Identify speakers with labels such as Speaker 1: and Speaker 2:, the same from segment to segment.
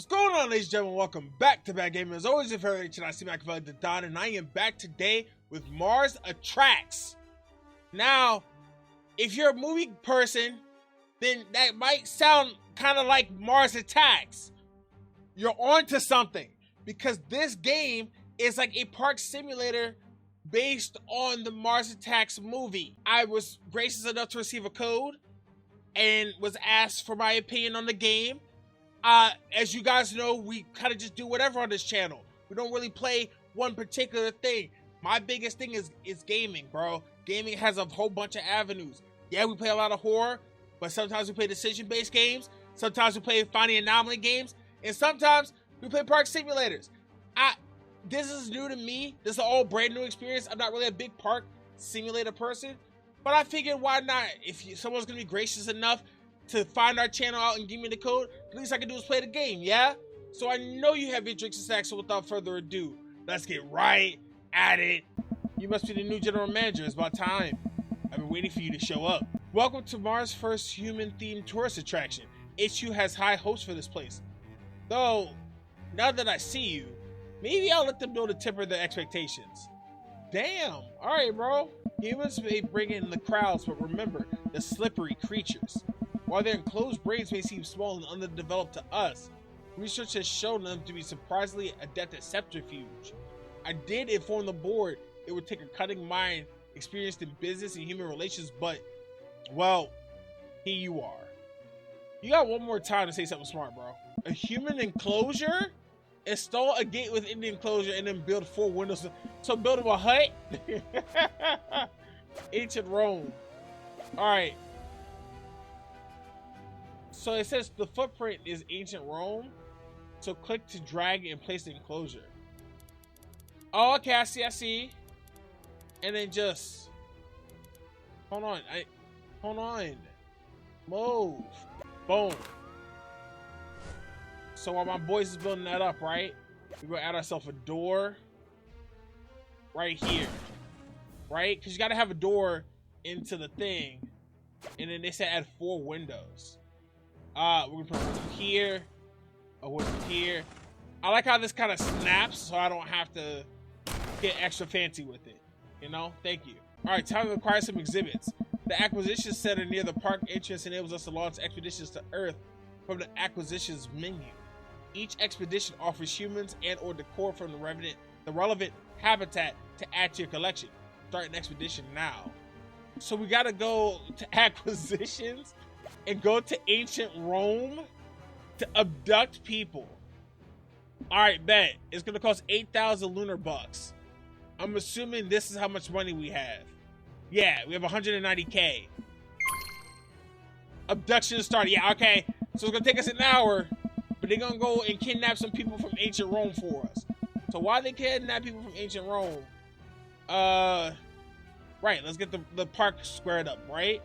Speaker 1: What's going on, ladies and gentlemen? Welcome back to Bad Gaming. As always, if you're here, I see my the Don, and I am back today with Mars Attacks. Now, if you're a movie person, then that might sound kind of like Mars Attacks. You're on to something, because this game is like a park simulator based on the Mars Attacks movie. I was gracious enough to receive a code and was asked for my opinion on the game. As you guys know, we kind of just do whatever on this channel. We don't really play one particular thing. My biggest thing is gaming, bro. Gaming has a whole bunch of avenues. Yeah, we play a lot of horror, but sometimes we play decision-based games. Sometimes we play finding anomaly games, and sometimes we play park simulators. This is new to me. This is an all brand new experience. I'm not really a big park simulator person, but I figured why not? If someone's gonna be gracious enough to find our channel out and give me the code, the least I can do is play the game, yeah? So I know you have your drinks and snacks, so without further ado, let's get right at it. You must be the new general manager. It's about time. I've been waiting for you to show up. Welcome to Mars' first human-themed tourist attraction. HU has high hopes for this place. Though, now that I see you, maybe I'll let them know to temper their expectations. Damn, alright bro. Humans may bring in the crowds, but remember, the slippery creatures. While their enclosed brains may seem small and underdeveloped to us, research has shown them to be surprisingly adept at subterfuge. I did inform the board it would take a cunning mind experienced in business and human relations, but, well, here you are. You got one more time to say something smart, bro. A human enclosure? Install a gate within the enclosure and then build 4 windows. So build him a hut? Ancient Rome. Alright. So it says the footprint is ancient Rome. So click to drag and place the enclosure. Oh, okay, I see. And then just hold on. Move. Boom. So while my boys is building that up, right? We're gonna add ourselves a door right here. Right? Because you gotta have a door into the thing. And then they said add 4 windows. We're gonna put a window here, a window here. I like how this kind of snaps, so I don't have to get extra fancy with it. You know, thank you. All right, time to acquire some exhibits. The acquisition center near the park entrance enables us to launch expeditions to Earth from the acquisitions menu. Each expedition offers humans and/or decor from the relevant habitat to add to your collection. Start an expedition now. So we gotta go to acquisitions and go to ancient Rome to abduct people. All right, bet. It's gonna cost 8,000 lunar bucks. I'm assuming this is how much money we have. Yeah, we have 190K. Abduction started. Yeah, okay. So it's gonna take us an hour, but they're gonna go and kidnap some people from ancient Rome for us. So why they kidnap people from ancient Rome? Right, let's get the park squared up, right?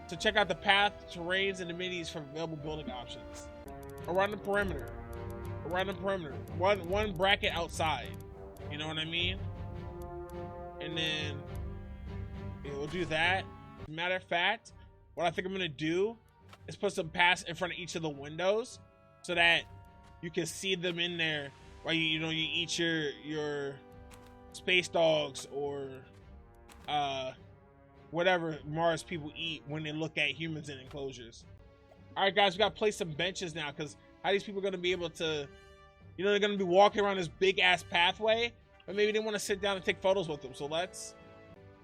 Speaker 1: So check out the path, terrains, and amenities for available building options. Around the perimeter. One bracket outside. You know what I mean? And then we'll do that. Matter of fact, what I think I'm gonna do is put some paths in front of each of the windows so that you can see them in there while you eat your space dogs or whatever Mars people eat when they look at humans in enclosures. All right, guys, we gotta place some benches now, because how are these people gonna be able to, they're gonna be walking around this big ass pathway, or maybe they want to sit down and take photos with them. So let's.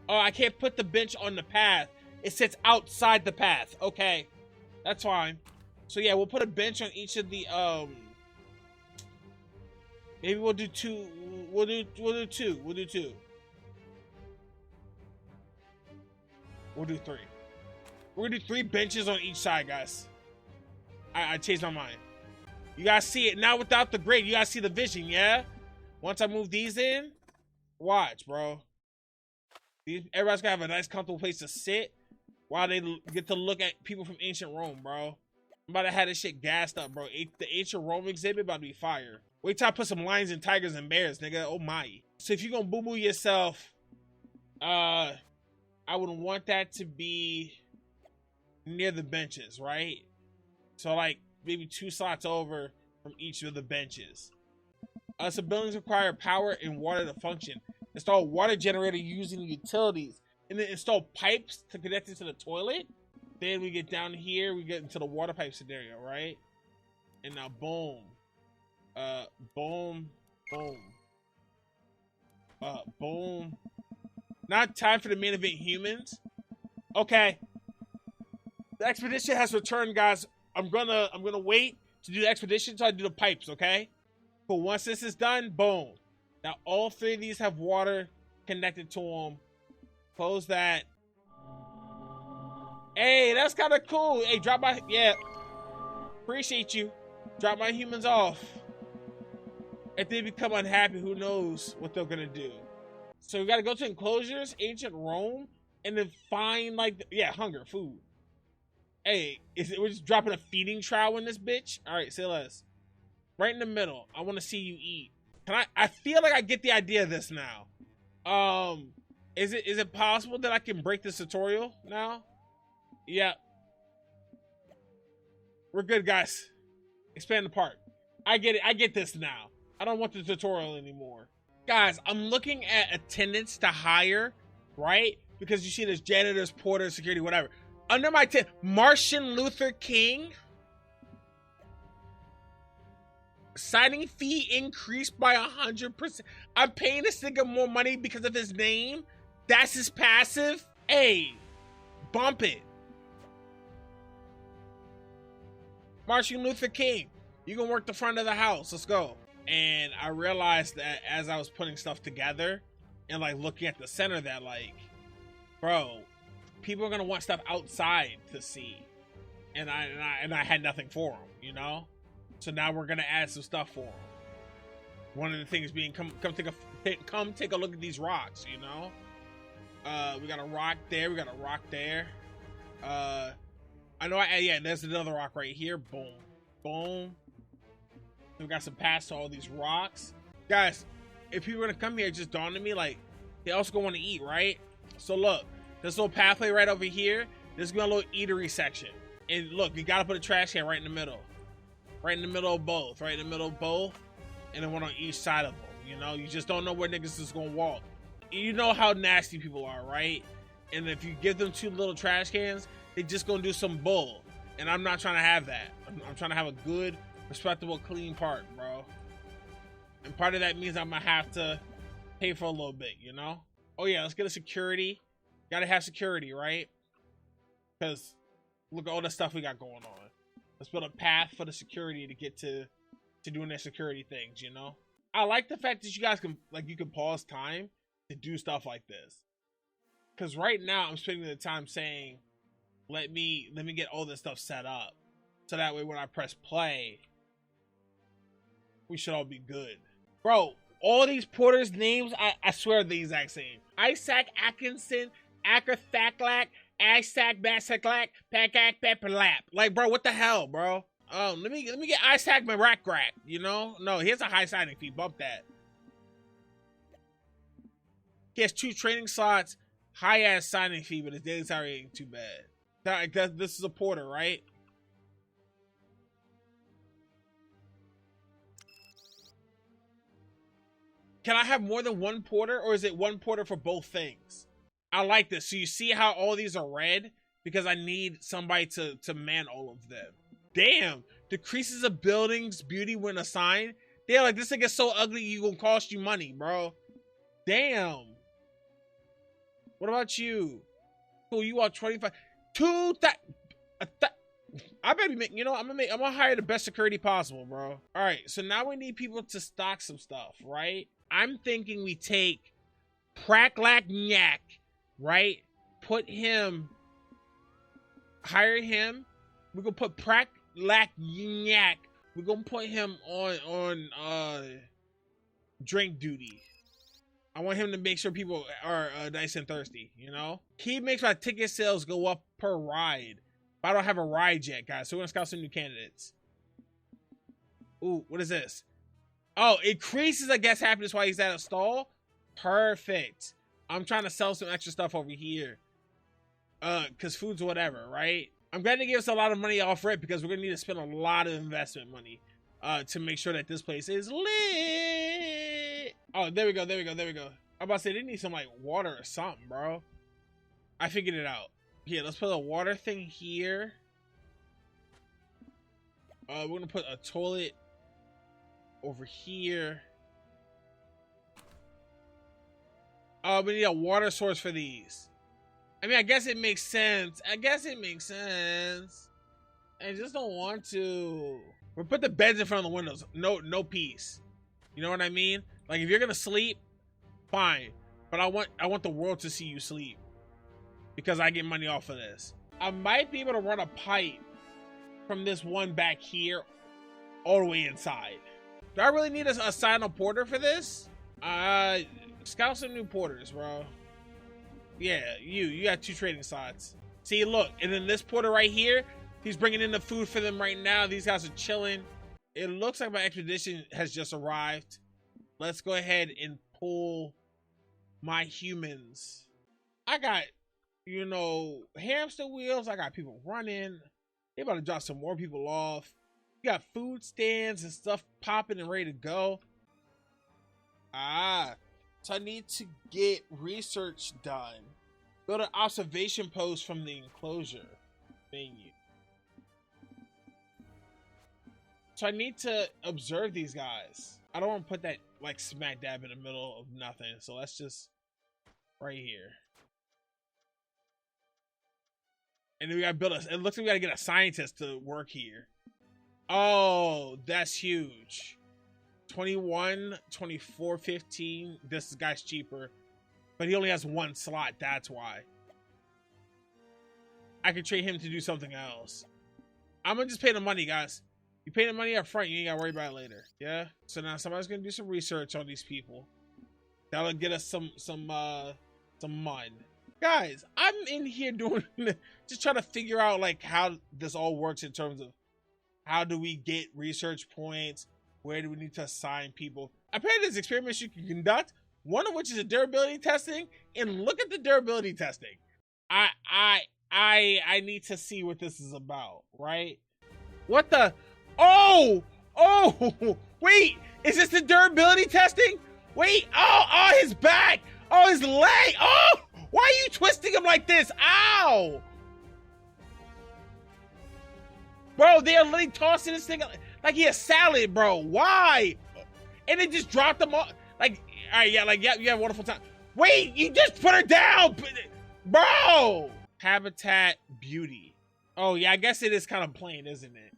Speaker 1: Oh, I can't put the bench on the path. It sits outside the path. Okay, that's fine. So yeah, we'll put a bench on each of the Maybe we'll do 2. We'll do 2. We'll do 3. We're gonna do 3 benches on each side, guys. I changed my mind. You guys see it now without the grade. You guys see the vision, yeah? Once I move these in, watch, bro. Everybody's gonna have a nice, comfortable place to sit while they get to look at people from ancient Rome, bro. I'm about to have this shit gassed up, bro. The ancient Rome exhibit about to be fire. Wait till I put some lions and tigers and bears, nigga. Oh my. So if you're gonna boo-boo yourself, I would want that to be near the benches, right? So like maybe 2 slots over from each of the benches. Some buildings require power and water to function. Install water generator using utilities, and then install pipes to connect it to the toilet. Then we get down here, we get into the water pipe scenario, right? And now boom. Boom. Boom. Now time for the main event, humans. Okay. The expedition has returned, guys. I'm gonna wait to do the expedition until I do the pipes, okay? But once this is done, boom. Now all three of these have water connected to them. Close that. Hey, that's kind of cool. Hey, drop my, yeah. Appreciate you. Drop my humans off. If they become unhappy, who knows what they're gonna do. So we gotta go to enclosures, ancient Rome, and then find like, yeah, hunger, food. Hey, we're just dropping a feeding trowel in this bitch? All right, say less. Right in the middle. I want to see you eat. I feel like I get the idea of this now. Is it possible that I can break this tutorial now? Yeah. We're good, guys. Expand the park. I get it. I get this now. I don't want the tutorial anymore. Guys, I'm looking at attendance to hire, right? Because you see there's janitors, porters, security, whatever. Under my Martian Luther King. Signing fee increased by 100%. I'm paying this nigga more money because of his name. That's his passive. Hey, bump it. Martin Luther King, you gonna work the front of the house. Let's go. And I realized that as I was putting stuff together and like looking at the center that like, bro, people are gonna want stuff outside to see. And I had nothing for them, you know? So now we're gonna add some stuff for them. One of the things being come take a look at these rocks, you know? We got a rock there, we got a rock there. Yeah, there's another rock right here. Boom. Boom. We got some paths to all these rocks. Guys, if people are gonna come here, it just dawned on me, like, they also gonna want to eat, right? So look, this little pathway right over here, there's gonna be a little eatery section. And look, you gotta put a trash can right in the middle. Right in the middle of both. Right in the middle of both. And then one on each side of them. You know, you just don't know where niggas is gonna walk. You know how nasty people are, right? And if you give them two little trash cans, they just gonna do some bull. And I'm not trying to have that. I'm trying to have a good, respectable, clean park, bro. And part of that means I'm gonna have to pay for a little bit, you know? Oh yeah, let's get a security. Gotta have security, right? Because look at all the stuff we got going on. Let's build a path for the security to get to doing their security things, you know? I like the fact that you guys can, like, you can pause time to do stuff like this. Because right now I'm spending the time saying, let me get all this stuff set up. So that way when I press play, we should all be good. Bro, all these porters' names, I swear are the exact same. Isaac Atkinson, Acker Thacklack, Isaac Bassaklack, Packak Pepperlap. Like, bro, what the hell, bro? Let me get Isaac Marak, you know? No, here's a high signing fee. Bump that. He has 2 training slots, high ass signing fee, but his daily salary ain't too bad. This is a porter, right? Can I have more than one porter, or is it one porter for both things? I like this. So you see how all these are red? Because I need somebody to man all of them. Damn. Decreases a building's beauty when assigned. They're like, this thing is so ugly, you gonna cost you money, bro. Damn. What about you? Cool, you are 25. I better be you know, I'm gonna hire the best security possible, bro. All right, so now we need people to stock some stuff, right? I'm thinking we take Praklak Nyak, right? Put him, hire him. We're gonna put Praklak Nyak. We're gonna put him on drink duty. I want him to make sure people are nice and thirsty, you know? He makes my ticket sales go up per ride. But I don't have a ride yet, guys, so we're gonna scout some new candidates. Ooh, what is this? Oh, increases, I guess, happiness while he's at a stall. Perfect. I'm trying to sell some extra stuff over here. Because food's whatever, right? I'm glad they give us a lot of money off rip because we're gonna need to spend a lot of investment money. to make sure that this place is lit. Oh, there we go, there we go, there we go. I'm about to say they need some like water or something, bro. I figured it out. Here, let's put a water thing here. We're gonna put a toilet over here. We need a water source for these. I mean, I guess it makes sense. I guess it makes sense. I just don't want to. We'll put the beds in front of the windows. No peace. You know what I mean? Like if you're gonna sleep, fine. But I want the world to see you sleep. Because I get money off of this. I might be able to run a pipe from this one back here all the way inside. Do I really need a sign up porter for this? Scout some new porters, bro. Yeah, you got 2 trading slots. See, look, and then this porter right here, he's bringing in the food for them right now. These guys are chilling. It looks like my expedition has just arrived. Let's go ahead and pull my humans. I got, you know, hamster wheels. I got people running. They about to drop some more people off. You got food stands and stuff popping and ready to go. So I need to get research done. Build an observation post from the enclosure menu. So I need to observe these guys. I don't want to put that like smack dab in the middle of nothing. So let's just right here. And then we gotta build it looks like we gotta get a scientist to work here. Oh, that's huge. 21, 24, 15. This guy's cheaper. But he only has 1 slot, that's why. I could trade him to do something else. I'm gonna just pay the money, guys. You pay the money up front, you ain't gotta worry about it later. Yeah? So now somebody's gonna do some research on these people. That'll get us some mud. Guys, I'm in here doing just trying to figure out like how this all works in terms of how do we get research points, where do we need to assign people. Apparently there's experiments you can conduct, one of which is a durability testing, and look at the durability testing. I need to see what this is about, right? What the? Oh, wait, is this the durability testing? Wait, oh, his back, oh, his leg, oh, why are you twisting him like this? Ow! Bro, they're literally tossing this thing like he a salad, bro. Why? And they just dropped them off. Like, all right, yeah, like, yeah, you have a wonderful time. Wait, you just put her down, bro. Habitat beauty. Oh yeah, I guess it is kind of plain, isn't it?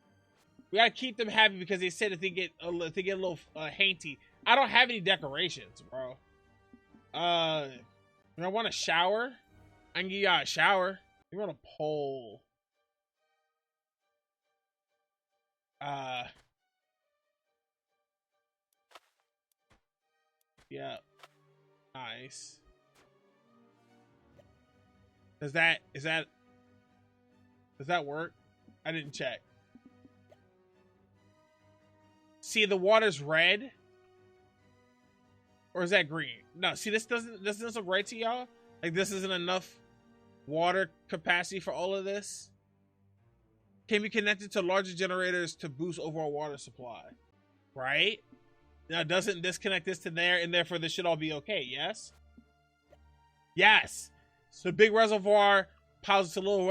Speaker 1: We gotta keep them happy because they said if they get a little hanty. I don't have any decorations, bro. I want a shower. I can give y'all a shower. You want a pole? Yeah. Nice. Does that work? I didn't check. See, the water's red. Or is that green? No, see, this doesn't look right to y'all? Like this isn't enough water capacity for all of this? Can be connected to larger generators to boost overall water supply. Right? Now, doesn't this connect this to there, and therefore this should all be okay, yes? Yes! So big reservoir powers to little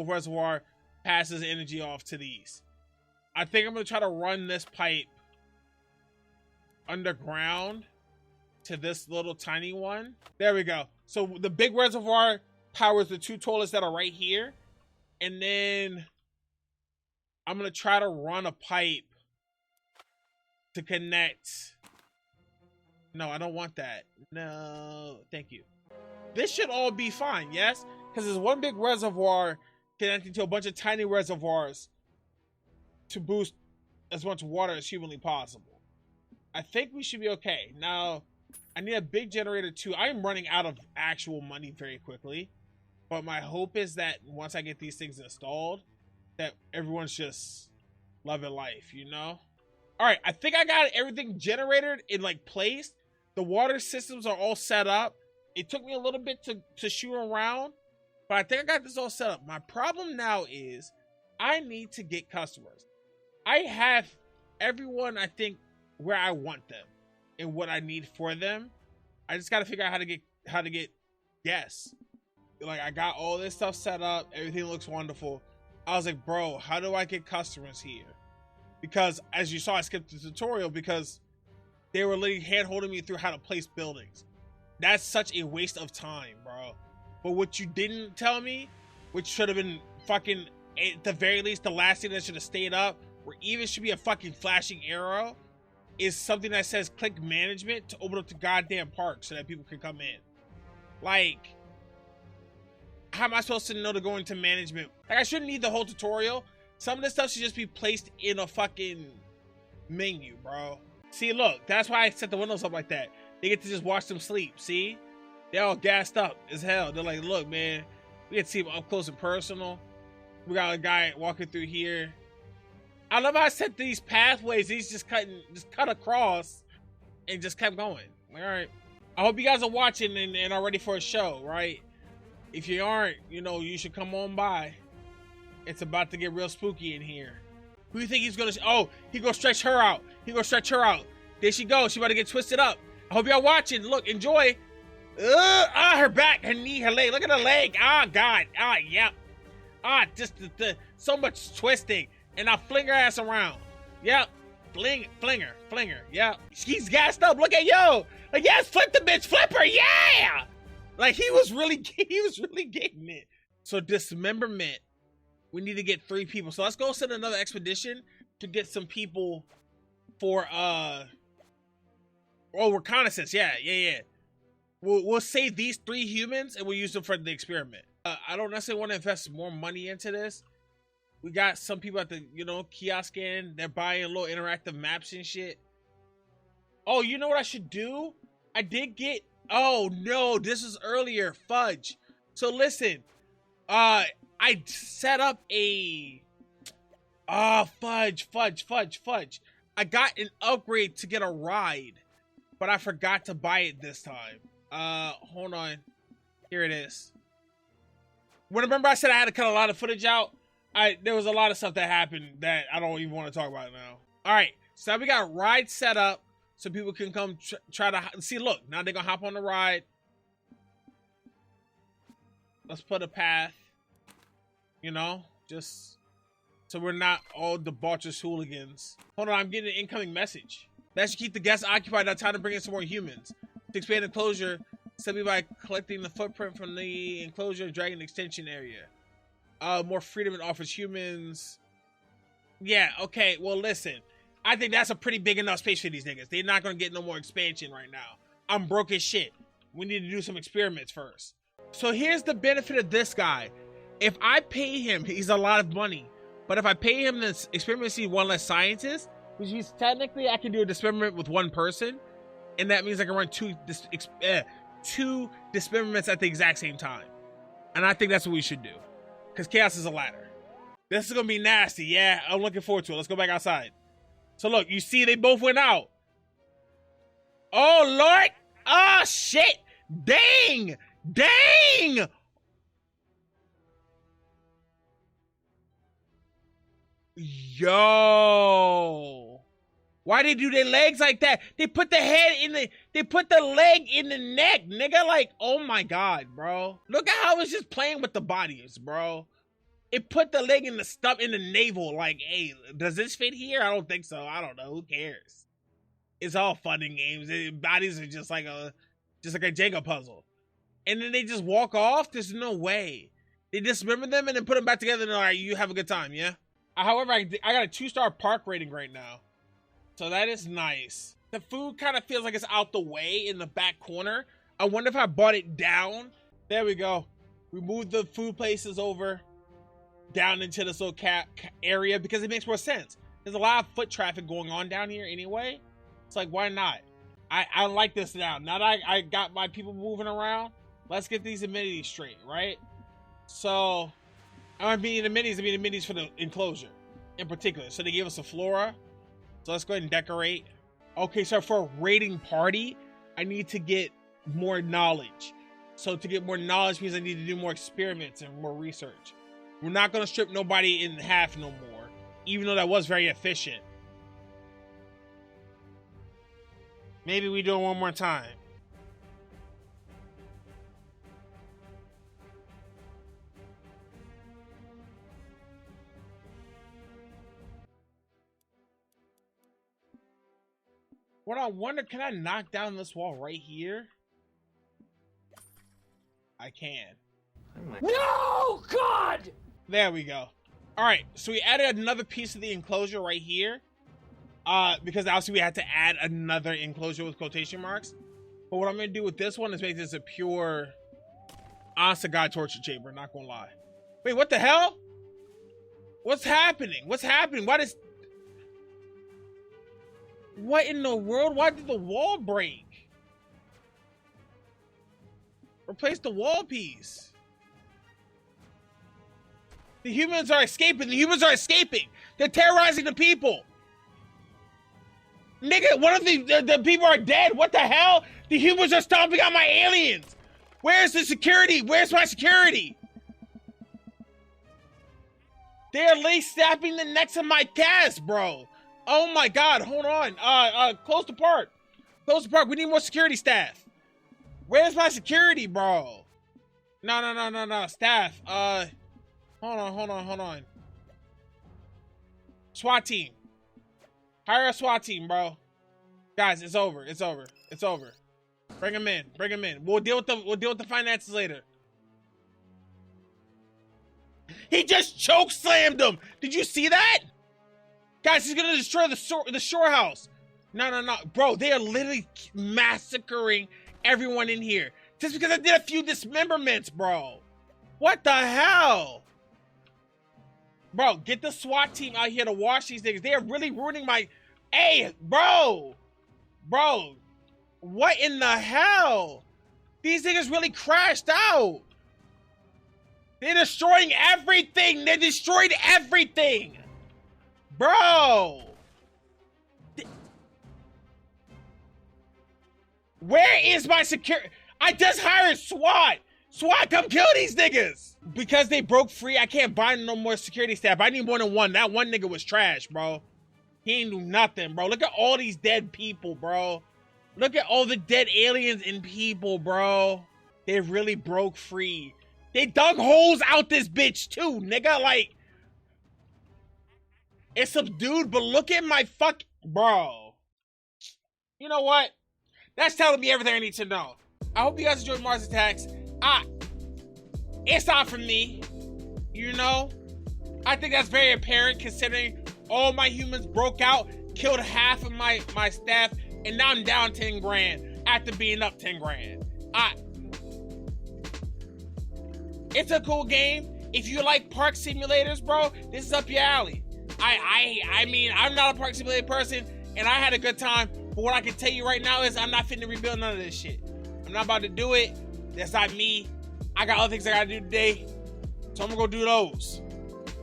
Speaker 1: reservoir passes energy off to these. I think I'm going to try to run this pipe underground to this little tiny one. There we go. So the big reservoir powers the 2 toilets that are right here. And then I'm going to try to run a pipe to connect. No, I don't want that. No, thank you. This should all be fine, yes? Because there's one big reservoir connecting to a bunch of tiny reservoirs to boost as much water as humanly possible. I think we should be okay. Now, I need a big generator too. I am running out of actual money very quickly. But my hope is that once I get these things installed, that everyone's just loving life, you know? Alright, I think I got everything generated in like place. The water systems are all set up. It took me a little bit to shoot around, but I think I got this all set up. My problem now is I need to get customers. I have everyone, I think, where I want them and what I need for them. I just got to figure out how to get guests. Like, I got all this stuff set up. Everything looks wonderful. I was like, bro, how do I get customers here? Because as you saw, I skipped the tutorial because they were literally hand-holding me through how to place buildings. That's such a waste of time, bro. But what you didn't tell me, which should have been fucking, at the very least, the last thing that should have stayed up, or even should be a fucking flashing arrow, is something that says click management to open up the goddamn park so that people can come in. Like, how am I supposed to know to go into management? Like, I shouldn't need the whole tutorial. Some of this stuff should just be placed in a fucking menu, bro. See, look, that's why I set the windows up like that. They get to just watch them sleep, see? They're all gassed up as hell. They're like, look, man, we get to see them up close and personal. We got a guy walking through here. I love how I set these pathways. He's just cut across and just kept going. Like, all right. I hope you guys are watching and are ready for a show, right? If you aren't, you know, you should come on by. It's about to get real spooky in here. Who do you think he's gonna? Oh, he gonna stretch her out. He gonna stretch her out. There she goes. She about to get twisted up. I hope y'all watching. Look, enjoy. Her back, her knee, her leg. Look at her leg. Ah, God. Ah, yep. Ah, just so much twisting. And I fling her ass around. Yep. Fling her. Yep. She's gassed up. Look at yo. Like, yes, flip the bitch. Flip her. Yeah. Like, he was really getting it. So dismemberment. We need to get 3 people. So let's go send another expedition to get some people for reconnaissance. Yeah. We'll save these 3 humans and we'll use them for the experiment. I don't necessarily want to invest more money into this. We got some people at the, you know, kiosk in. They're buying little interactive maps and shit. Oh, you know what I should do? I did get, oh no, this is earlier, fudge. So listen, I set up a, fudge. I got an upgrade to get a ride, but I forgot to buy it this time. Hold on. Here it is. Remember I said I had to cut a lot of footage out? There was a lot of stuff that happened that I don't even want to talk about now. All right, so now we got ride set up so people can come try to see. Look, now they're gonna hop on the ride. Let's put a path, you know, just so we're not all debaucherous hooligans. Hold on, I'm getting an incoming message. That should keep the guests occupied. Now time to bring in some more humans. To expand enclosure, simply by collecting the footprint from the enclosure and dragging the extension area. More freedom it offers humans. Yeah, okay, well listen. I think that's a pretty big enough space for these niggas. They're not gonna get no more expansion right now. I'm broke as shit. We need to do some experiments first. So here's the benefit of this guy. If I pay him, he's a lot of money. But if I pay him this experiment, see 1 less scientist, which means technically I can do an experiment with 1 person. And that means I can run 2 experiments at the exact same time. And I think that's what we should do. Because chaos is a ladder. This is going to be nasty. Yeah, I'm looking forward to it. Let's go back outside. So look, you see they both went out. Oh, Lord. Oh, shit. Dang. Yo. Why they do their legs like that? They put the leg in the neck, nigga. Like, oh my God, bro. Look at how it's just playing with the bodies, bro. It put the leg in the stump, in the navel. Like, hey, does this fit here? I don't think so. I don't know. Who cares? It's all fun and games. Bodies are just like a Jenga puzzle. And then they just walk off? There's no way. They dismember them and then put them back together and all right, you have a good time, yeah? However, I got a 2-star park rating right now. So that is nice. The food kind of feels like it's out the way in the back corner. I wonder if I brought it down. There we go. We moved the food places over down into this little area because it makes more sense. There's a lot of foot traffic going on down here anyway. It's like, why not? I like this now. Now that I got my people moving around, let's get these amenities straight, right? So, I mean amenities for the enclosure in particular. So they gave us a flora. So let's go ahead and decorate. Okay, so for a raiding party, I need to get more knowledge. So to get more knowledge means I need to do more experiments and more research. We're not going to strip nobody in half no more, even though that was very efficient. Maybe we do it one more time. What I wonder, can I knock down this wall right here? I can.
Speaker 2: No, God!
Speaker 1: There we go. All right, so we added another piece of the enclosure right here. Because obviously we had to add another enclosure with quotation marks. But what I'm gonna do with this one is make this a pure honest to God torture chamber, not gonna lie. Wait, what the hell? What's happening? What's happening? What in the world? Why did the wall break? Replace the wall piece. The humans are escaping. The humans are escaping. They're terrorizing the people. Nigga, one of the people are dead. What the hell? The humans are stomping on my aliens. Where's the security? Where's my security? They're literally snapping the necks of my cast, bro. Oh my God, hold on. Close the park. Close the park. We need more security staff. Where's my security, bro? No. Staff. Hold on. SWAT team. Hire a SWAT team, bro. Guys, it's over. Bring them in. We'll deal with the finances later. He just choke slammed him. Did you see that? Guys, he's gonna destroy the shore house. No. Bro, they are literally massacring everyone in here. Just because I did a few dismemberments, bro. What the hell? Bro, get the SWAT team out here to wash these niggas. They are really ruining my... Hey, bro. Bro. What in the hell? These niggas really crashed out. They're destroying everything. They destroyed everything. Bro. Where is my security? I just hired SWAT. SWAT, come kill these niggas. Because they broke free, I can't buy no more security staff. I need more than one. That one nigga was trash, bro. He ain't do nothing, bro. Look at all these dead people, bro. Look at all the dead aliens and people, bro. They really broke free. They dug holes out this bitch too, nigga. Like, it's subdued, but look at my bro. You know what? That's telling me everything I need to know. I hope you guys enjoyed Mars Attacks. It's not for me, you know? I think that's very apparent considering all my humans broke out, killed half of my staff, and now I'm down 10 grand after being up 10 grand. It's a cool game. If you like park simulators, bro, this is up your alley. I mean, I'm not a park simulator person, and I had a good time, but what I can tell you right now is I'm not finna rebuild none of this shit. I'm not about to do it. That's not me. I got other things I gotta do today, so I'm gonna go do those.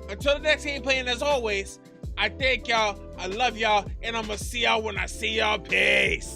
Speaker 1: Until the next gameplay, and as always, I thank y'all, I love y'all, and I'm gonna see y'all when I see y'all. Peace.